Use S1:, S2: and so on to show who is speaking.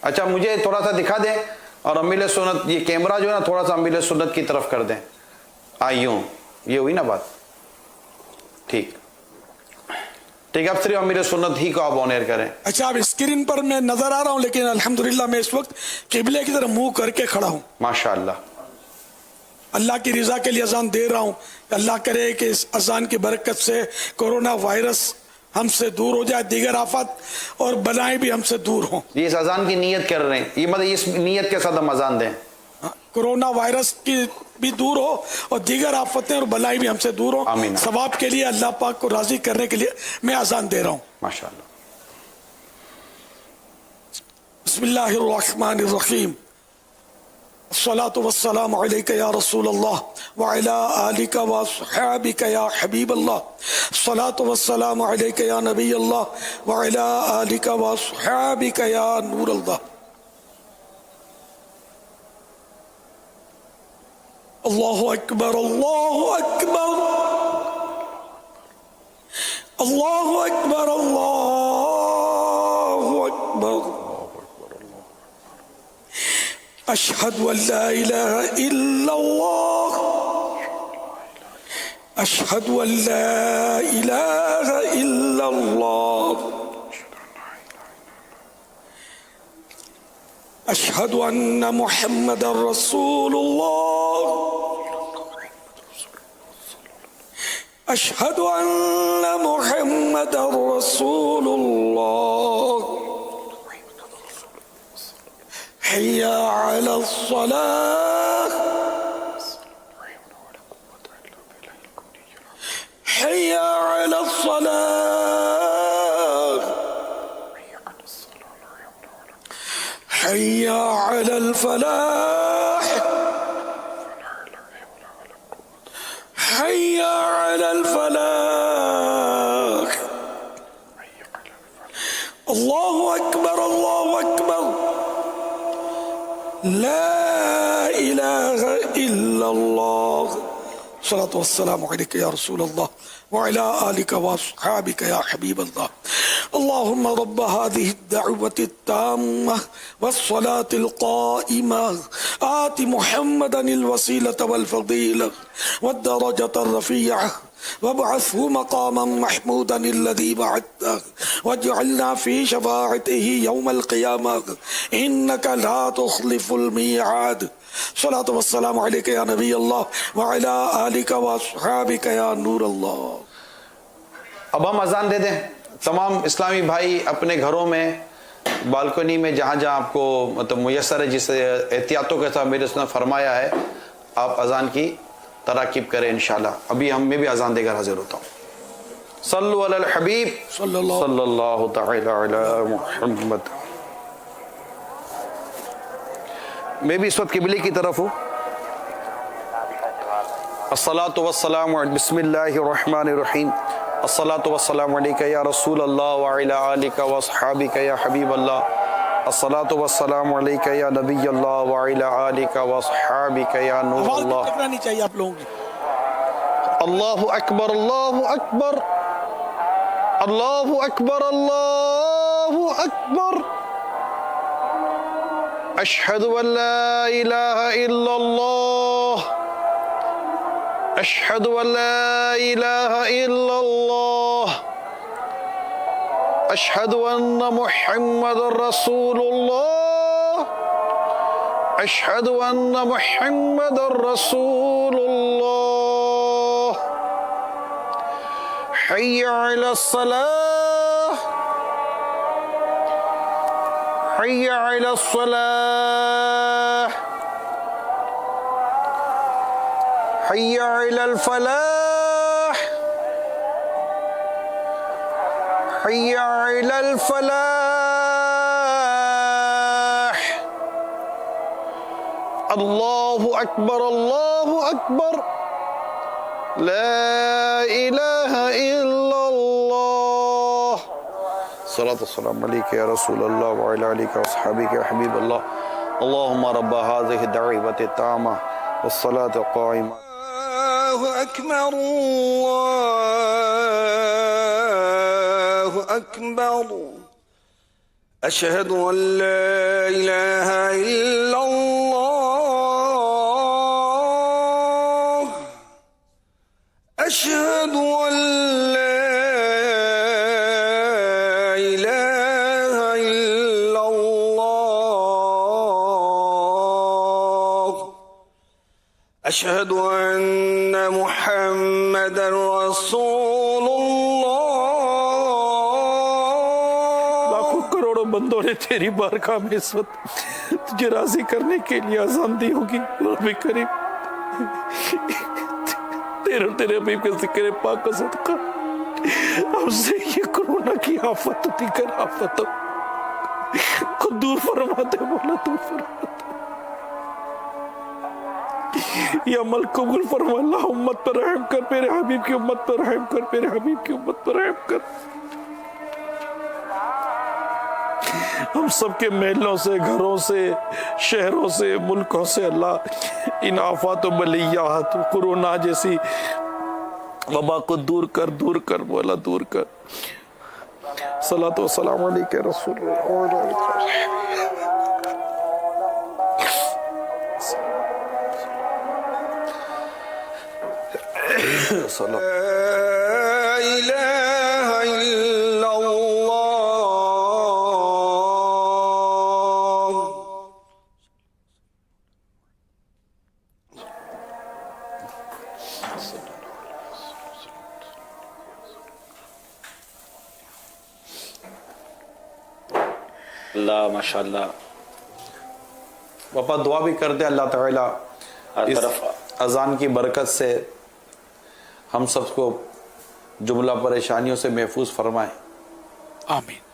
S1: अच्छा मुझे थोड़ा सा दिखा दें और अमील सुन्नत, ये कैमरा जो है ना थोड़ा सा अमील सुन्नत की तरफ कर दें। यूं, ये हुई ना बात, ठीक ठीक। अब सिर्फ अमीर सुन्नत ही को आप ऑनर करें।
S2: अच्छा, अब स्क्रीन पर मैं नजर आ रहा हूं, लेकिन अल्हम्दुलिल्लाह मैं इस वक्त किबले की तरफ मुंह करके खड़ा हूं।
S1: माशाअल्लाह,
S2: अल्लाह की रिजा के लिए अजान दे रहा हूं। अल्लाह करे कि इस अजान की बरकत से कोरोना वायरस हमसे दूर हो जाए, दीगर आफत और बलाएं भी हमसे दूर हों।
S1: ये इस अजान की नीयत कर रहे हैं, ये मतलब इस नीयत के साथ हम अजान दें।
S2: कोरोना वायरस की भी दूर हो और दीगर आफतें और बलाएं भी हमसे दूर हो।
S1: आमीन।
S2: सवाब के लिए अल्लाह पाक को राजी करने के लिए मैं अजान दे रहा हूं।
S1: माशाअल्लाह।
S2: बिस्मिल्लाहिर्रहमानिर्रहीम। अस्सलातु वस्सलामु अलैका या रसूल अल्लाह व अला आलिका व अस्हाबिका या हबीब अल्लाह। अस्सलातु वस्सलामु अलैका या नबी अल्लाह व अला आलिका व अस्हाबिका या नूर अल्लाह। अल्लाहु अकबर, अल्लाहु अकबर, अल्लाहु अकबर, अल्लाहु अकबर। अशहदु अल्ला इलाहा इल्लल्लाह, अशहदु अल्ला इलाहा इल्लल्लाह, अशहदु अन्ना मुहम्मदर रसूलुल्लाह, अशहदु अन्ना मुहम्मदर रसूलुल्लाह। हय्या अलस सलाह, हय्या अलस सलाह, हय्या अलल फलाह, हय्या अलल फलाह। अल्लाहु अकबर, अल्लाहु अकबर, ला इलाहा इल्लल्लाह। सलातु वस्सलामु अलैका या रसूल अल्लाह व अला आलिका व अस्हाबिका या हबीब अल्लाह। अल्लाहुम्मा रब्ब हादिहि द्दअवति त्ताम्मह वस्सलातिल क़ाइमह आति मुहम्मदनिल वसीलत वल फ़दीलह वद्दरजतर रफ़ीअह वब्अथहु मक़ामन महमूदन अल्लज़ी वअदतह वजअलना फ़ी शफ़ाअतिही यौमल क़ियामह इन्नका ला तुख़लिफ़ुल मिआद। सलातु वस्सलामु अलैका या नबी अल्लाह व अला आलिका व अस्हाबिका या नूर अल्लाह।
S1: अब हम अजान दे दें। तमाम इस्लामी भाई अपने घरों में, बालकनी में, जहाँ जहाँ आपको मतलब मुयस्सर है, जिस एहतियातों के साथ मेरे उसने फरमाया है, आप अजान की तराकीब करें इंशाल्लाह। अभी हम मैं भी अजान देकर हाजिर होता हूँ। सल्लु अलल हबीब सल्लल्लाहु तआला अला मुहम्मद। मैं भी इस वक्त किबले की तरफ हूँ। अस्सलातु वस्सलामु बिस्मिल्लाहिर्रहमानिर्रहीम। अस्सलातु वस्सलामु अलैका या रसूल अल्लाह व अला आलिका व अस्हाबिका या हबीब अल्लाह। अस्सलातु वस्सलामु अलैका या नबी अल्लाह व अला आलिका व अस्हाबिका या नूर अल्लाह।
S2: नहीं चाहिए आप लोगों की।
S1: अल्लाहु अकबर, अल्लाहु अकबर, अल्लाहु अकबर, अल्लाहु अकबर। अशहदु अल्ला इलाहा इल्लल्लाह, अशहदु अल्ला इलाहा इल्लल्लाह, अशहदु अन्ना मुहम्मदर रसूलुल्लाह, अशहदु अन्ना मुहम्मदर रसूलुल्लाह। हय्या अलस सलाह, हय्या अलस सलाह, हय्या अलल फलाह, हय्या अलल फलाह। अल्लाहु अकबर, अल्लाहु अकबर, ला इलाहा इल्लल्लाह। सलातु वस्सलामु अलैका या रसूल अल्लाह व अला आलिका व अस्हाबिका या हबीब अल्लाह। अल्लाहुम्मा रब्ब हाज़िहि दअवति तामा वस्सलातु क़ाइमा।
S3: अल्लाहु अकबर, अल्लाहु अकबर, أشهد أن لا إله إلا الله أشهد أن لا إله إلا الله أشهد أن محمدا رسول الله
S2: लाखों करोड़ों बंदों ने तेरी बारगाह में इस वक्त तुझे राजी करने के लिए आज़ान दी होगी। रब्बे करीम तेरे तेरे हबीब के ज़िक्र पाक का सदका हमसे ये कोरोना की आफत दीगर आफतों को दूर फरमाते मौला, दूर फरमाते ये अमल कबूल फरमा। अल्लाह उम्मत पर रहम कर, मेरे हबीब की उम्मत पर रहम कर, मेरे हबीब की उम्मत पर रहम कर। हम सबके महलों से, घरों से, शहरों से, मुल्कों से अल्लाह इन आफात बलियात कोरोना जैसी वबा को दूर कर मौला, दूर कर। सलातो व सलाम अलैका रसूलुल्लाह।
S3: لا إله إلا الله
S4: अल्लाह माशाअल्लाह।
S1: पापा दुआ भी कर दे अल्लाह ताला
S4: हर
S1: इस
S4: तरफ
S1: अजान की बरकत से हम सबको जुमला परेशानियों से महफूज फरमाए।
S2: आमीन।